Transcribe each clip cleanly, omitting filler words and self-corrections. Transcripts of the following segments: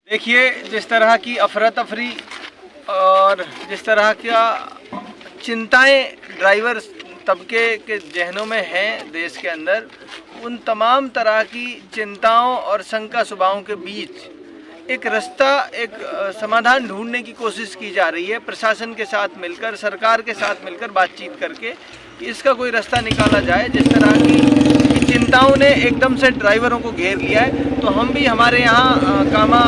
देखिए, जिस तरह की अफरा तफरी और जिस तरह का चिंताएं ड्राइवर तबके के जहनों में हैं देश के अंदर, उन तमाम तरह की चिंताओं और शंका सुबाहों के बीच एक रास्ता, एक समाधान ढूंढने की कोशिश की जा रही है। प्रशासन के साथ मिलकर, सरकार के साथ मिलकर बातचीत करके इसका कोई रास्ता निकाला जाए। जिस तरह की चिंताओं ने एकदम से ड्राइवरों को घेर लिया है, तो हम भी हमारे यहाँ कामा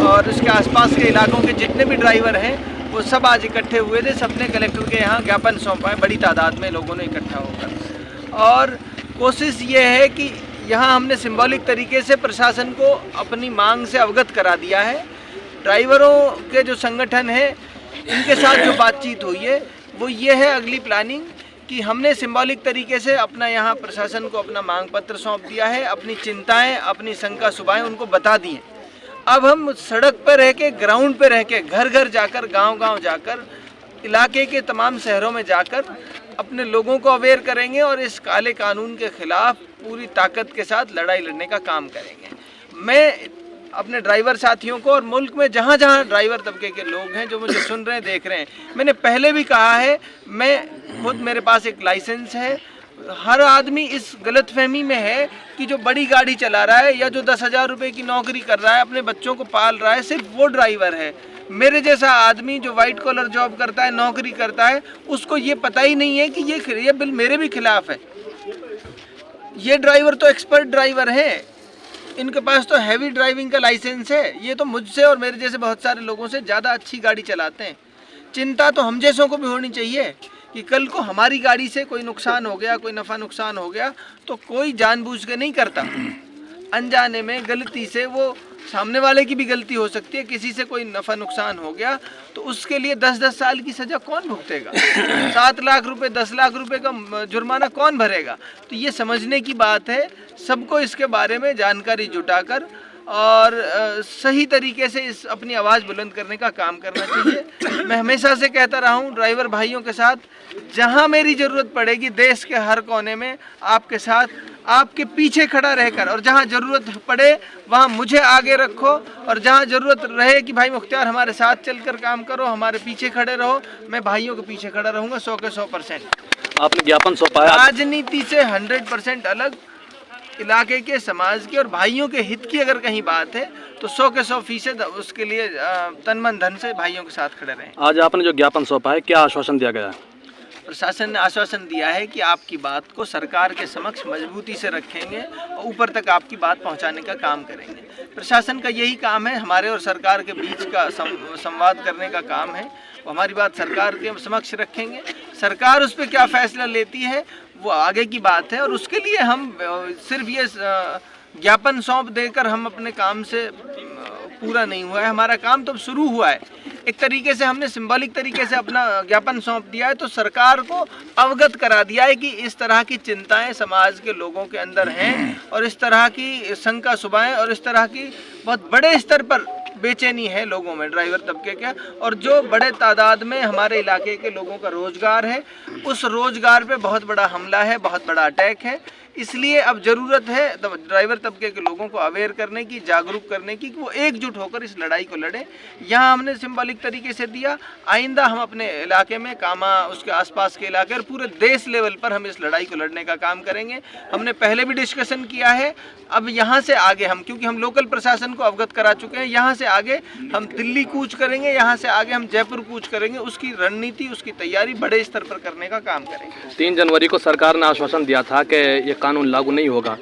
और उसके आसपास के इलाकों के जितने भी ड्राइवर हैं वो सब आज इकट्ठे हुए थे। सबने कलेक्टर के यहाँ ज्ञापन सौंपा है, बड़ी तादाद में लोगों ने इकट्ठा होकर। और कोशिश ये है कि यहाँ हमने सिंबॉलिक तरीके से प्रशासन को अपनी मांग से अवगत करा दिया है। ड्राइवरों के जो संगठन है, इनके साथ जो बातचीत हुई है वो ये है अगली प्लानिंग कि हमने सिंबॉलिक तरीके से अपना यहाँ प्रशासन को अपना मांग पत्र सौंप दिया है, अपनी चिंताएं, अपनी शंका सुबाहें उनको बता दी हैं। अब हम सड़क पर रह के, ग्राउंड पर रह के, घर घर जाकर, गांव-गांव जाकर, इलाके के तमाम शहरों में जाकर अपने लोगों को अवेयर करेंगे और इस काले कानून के खिलाफ पूरी ताकत के साथ लड़ाई लड़ने का काम करेंगे। मैं अपने ड्राइवर साथियों को और मुल्क में जहाँ जहाँ ड्राइवर तबके के लोग हैं जो मुझे सुन रहे हैं, देख रहे हैं, मैंने पहले भी कहा है, मैं खुद, मेरे पास एक लाइसेंस है। हर आदमी इस गलतफहमी में है कि जो बड़ी गाड़ी चला रहा है या जो 10,000 रुपये की नौकरी कर रहा है, अपने बच्चों को पाल रहा है, सिर्फ वो ड्राइवर है। मेरे जैसा आदमी जो वाइट कॉलर जॉब करता है, नौकरी करता है, उसको ये पता ही नहीं है कि ये बिल मेरे भी खिलाफ है। ये ड्राइवर तो एक्सपर्ट ड्राइवर हैं, इनके पास तो हैवी ड्राइविंग का लाइसेंस है। ये तो मुझसे और मेरे जैसे बहुत सारे लोगों से ज़्यादा अच्छी गाड़ी चलाते हैं। चिंता तो हम जैसों को भी होनी चाहिए कि कल को हमारी गाड़ी से कोई नुकसान हो गया, कोई नफ़ा नुकसान हो गया, तो कोई जानबूझ के नहीं करता। अनजाने में, गलती से, वो सामने वाले की भी गलती हो सकती है, किसी से कोई नफ़ा नुकसान हो गया तो उसके लिए 10-10 साल की सज़ा कौन भुगतेगा? 7 लाख रुपए, 10 लाख रुपए का जुर्माना कौन भरेगा? तो ये समझने की बात है। सबको इसके बारे में जानकारी जुटाकर और सही तरीके से इस अपनी आवाज़ बुलंद करने का काम करना चाहिए। मैं हमेशा से कहता रहा हूँ ड्राइवर भाइयों के साथ, जहाँ मेरी ज़रूरत पड़ेगी देश के हर कोने में आपके साथ, आपके पीछे खड़ा रहकर, और जहाँ ज़रूरत पड़े वहाँ मुझे आगे रखो, और जहाँ ज़रूरत रहे कि भाई मुख्तियार हमारे साथ चलकर काम करो, हमारे पीछे खड़े रहो, मैं भाइयों के पीछे खड़ा रहूँगा 100 के 100%। आपने ज्ञापन सौंपा है, राजनीति से 100% अलग, इलाके के, समाज के और भाइयों के हित की अगर कहीं बात है तो 100 के 100% उसके लिए तन मन धन से भाइयों के साथ खड़े रहें। आज आपने जो ज्ञापन सौंपा है, क्या आश्वासन दिया गया है? प्रशासन ने आश्वासन दिया है कि आपकी बात को सरकार के समक्ष मजबूती से रखेंगे और ऊपर तक आपकी बात पहुंचाने का काम करेंगे। प्रशासन का यही काम है, हमारे और सरकार के बीच का संवाद करने का काम है। वो हमारी बात सरकार के समक्ष रखेंगे, सरकार उस पर क्या फैसला लेती है वो आगे की बात है। और उसके लिए हम सिर्फ ये ज्ञापन सौंप देकर हम अपने काम से पूरा नहीं हुआ है, हमारा काम तो शुरू हुआ है। एक तरीके से हमने सिंबॉलिक तरीके से अपना ज्ञापन सौंप दिया है, तो सरकार को अवगत करा दिया है कि इस तरह की चिंताएं समाज के लोगों के अंदर हैं और इस तरह की शंका सुबाहें और इस तरह की बहुत बड़े स्तर पर बेचैनी है लोगों में, ड्राइवर तबके के, और जो बड़े तादाद में हमारे इलाके के लोगों का रोजगार है, उस रोजगार पे बहुत बड़ा हमला है, बहुत बड़ा अटैक है। इसलिए अब ज़रूरत है ड्राइवर तबके के लोगों को अवेयर करने की, जागरूक करने की कि वो एकजुट होकर इस लड़ाई को लड़ें। यहाँ हमने सिंबॉलिक तरीके से दिया, आइंदा हम अपने इलाके में, कामा, उसके आसपास के इलाके और पूरे देश लेवल पर हम इस लड़ाई को लड़ने का काम करेंगे। हमने पहले भी डिस्कशन किया है। अब यहाँ से आगे हम, क्योंकि हम लोकल प्रशासन को अवगत करा चुके हैं, यहाँ से आगे हम दिल्ली कूच करेंगे, यहाँ से आगे हम जयपुर कूच करेंगे। उसकी रणनीति, उसकी तैयारी बड़े स्तर पर करने का काम करेंगे। 3 जनवरी को सरकार ने आश्वासन दिया था कि ये कानून लागू नहीं होगा,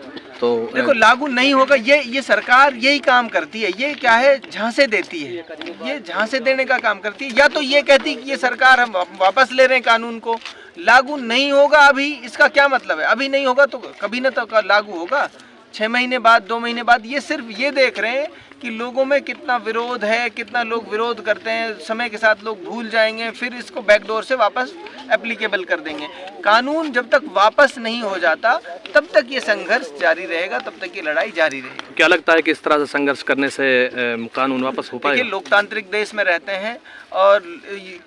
तो देखो लागू नहीं होगा, ये सरकार यही काम करती है। ये क्या है, झांसे देती है, ये झांसे देने का काम करती है। या तो ये कहती है कि ये सरकार हम वापस ले रहे हैं कानून को, लागू नहीं होगा अभी, इसका क्या मतलब है? अभी नहीं होगा तो कभी न तो लागू होगा, 6 महीने बाद, 2 महीने बाद। ये सिर्फ ये देख रहे हैं कि लोगों में कितना विरोध है, कितना लोग विरोध करते हैं। समय के साथ लोग भूल जाएंगे, फिर इसको बैकडोर से वापस एप्लीकेबल कर देंगे। कानून जब तक वापस नहीं हो जाता तब तक ये संघर्ष जारी रहेगा, तब तक ये लड़ाई जारी रहेगी। क्या लगता है कि इस तरह से संघर्ष करने से कानून वापस हो पाएगा? देखिए, लोकतांत्रिक देश में रहते हैं और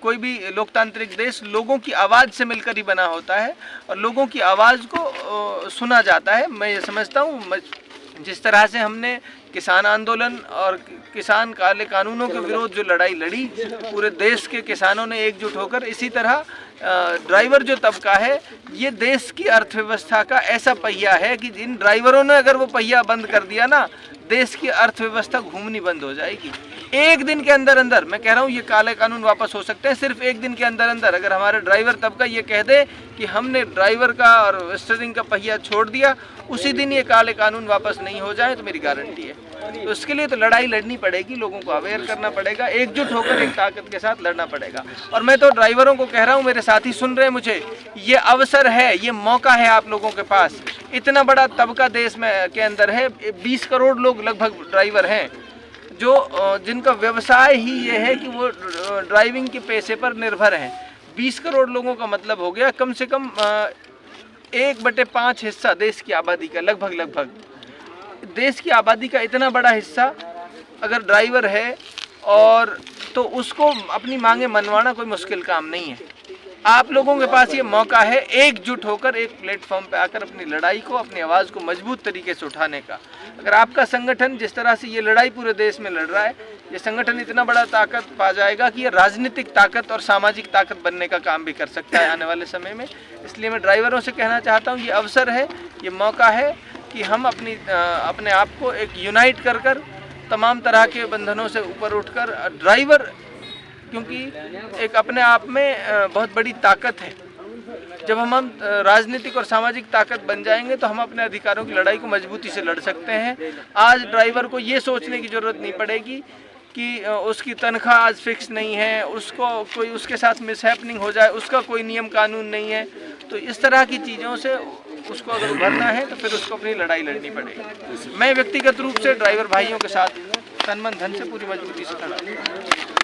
कोई भी लोकतांत्रिक देश लोगों की आवाज़ से मिलकर ही बना होता है और लोगों की आवाज़ को सुना जाता है। मैं ये समझता हूँ जिस तरह से हमने किसान आंदोलन और किसान काले कानूनों के विरोध जो लड़ाई लड़ी, पूरे देश के किसानों ने एकजुट होकर, इसी तरह ड्राइवर जो तबका है ये देश की अर्थव्यवस्था का ऐसा पहिया है कि जिन ड्राइवरों ने अगर वो पहिया बंद कर दिया ना, देश की अर्थव्यवस्था घूमनी बंद हो जाएगी। एक दिन के अंदर अंदर, मैं कह रहा हूँ, ये काले कानून वापस हो सकते हैं सिर्फ एक दिन के अंदर अंदर। अगर हमारे ड्राइवर तबका ये कह दे कि हमने ड्राइवर का और स्टीयरिंग का पहिया छोड़ दिया, उसी दिन ये काले कानून वापस नहीं हो जाए तो मेरी गारंटी है। तो उसके लिए तो लड़ाई लड़नी पड़ेगी, लोगों को अवेयर करना पड़ेगा, एकजुट होकर एक ताकत के साथ लड़ना पड़ेगा। और मैं तो ड्राइवरों को कह रहा हूँ, मेरे साथी सुन रहे हैं मुझे, ये अवसर है, ये मौका है आप लोगों के पास। इतना बड़ा तबका देश में के अंदर है, 20 करोड़ लोग लगभग ड्राइवर हैं, जो जिनका व्यवसाय ही ये है कि वो ड्राइविंग के पेशे पर निर्भर हैं। 20 करोड़ लोगों का मतलब हो गया कम से कम 1/5 हिस्सा देश की आबादी का, लगभग देश की आबादी का इतना बड़ा हिस्सा अगर ड्राइवर है, और तो उसको अपनी मांगे मनवाना कोई मुश्किल काम नहीं है। आप लोगों के पास ये मौका है एकजुट होकर एक प्लेटफॉर्म पे आकर अपनी लड़ाई को, अपनी आवाज़ को मजबूत तरीके से उठाने का। अगर आपका संगठन जिस तरह से ये लड़ाई पूरे देश में लड़ रहा है, ये संगठन इतना बड़ा ताकत पा जाएगा कि ये राजनीतिक ताकत और सामाजिक ताकत बनने का काम भी कर सकता है आने वाले समय में। इसलिए मैं ड्राइवरों से कहना चाहता हूँ, ये अवसर है, ये मौका है कि हम अपने आप को एक यूनाइट कर कर, तमाम तरह के बंधनों से ऊपर उठकर ड्राइवर, क्योंकि एक अपने आप में बहुत बड़ी ताकत है। जब हम राजनीतिक और सामाजिक ताकत बन जाएंगे तो हम अपने अधिकारों की लड़ाई को मजबूती से लड़ सकते हैं। आज ड्राइवर को ये सोचने की ज़रूरत नहीं पड़ेगी कि उसकी तनख्वाह आज फिक्स नहीं है, उसको कोई उसके साथ मिसहैपनिंग हो जाए, उसका कोई नियम कानून नहीं है। तो इस तरह की चीज़ों से उसको अगर उभरना है तो फिर उसको अपनी लड़ाई लड़नी पड़ेगी। मैं व्यक्तिगत रूप से ड्राइवर भाइयों के साथ तन मन धन से पूरी मजबूती से खड़ा हूँ।